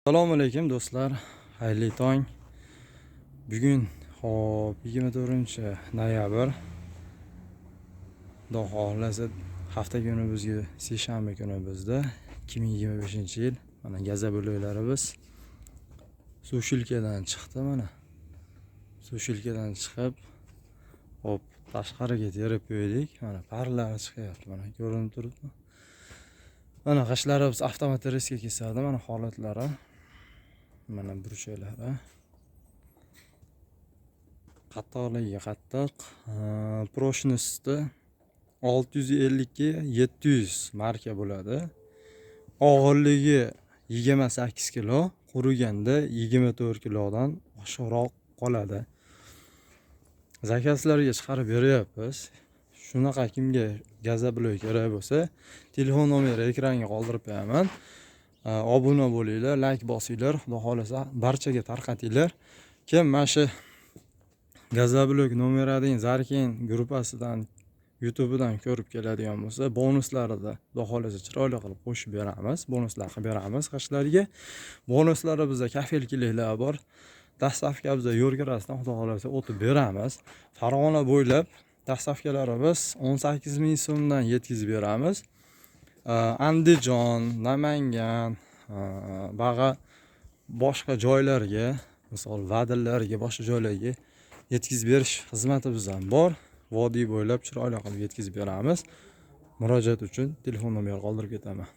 Assalomu alaykum do'stlar, xayrli tong. Bugun hop 24-noyabr. Xudo xohlasa hafta kuni bizga seshanba kuni bizda 2025-yil. Mana gaza bo'laklarimiz Sushilkadan chiqdi mana. Sushilkadan chiqib hop tashqariga terib qo'ydik. Mana parlar chiqyapti, mana ko'rinib turibdi. Mana g'ashlarimiz avtomat riskga kesadi, mana holatlari. Mana burchaklari qattiqligiga qattiq. Proshnosti 650 ga 700 marka bo'ladi. Og'irligi 28 kilo, quriganda 24 kilodan oshiqroq qoladi. Zakazlarga chiqarib beryapmiz. Shunaqa kimga gaza blok kerak bo'lsa, telefon nomeri ekranga qoldirib qo'yaman. Obuna bo'linglar, like bosinglar, xudo xolasa barchaga tarqatinglar. Kim mana shu gaza blok nomerading Zarkin gruppasidan YouTube'dan ko'rib keladigan bo'lsa, bonuslarida xudo xolasa chiroyli qilib qo'shib beramiz, bonuslar qilib beramiz g'ashlarga. Bonuslari bizda kafelkiliklar bor. Dastavka bizda yo'lkirasidan xudo xolasa o'tib beramiz. Farg'ona bo'ylab dastavkalarimiz 18 ming so'mdan yetkazib beramiz. Andijon, Namangan, boshqa joylarga, misol Vadillarga, boshqa joylarga yetkazib berish xizmati bizdan bor. Vodiy bo'ylab chiroyli qilib yetkazib beramiz. Murojaat uchun telefon nomeri qoldirib ketaman.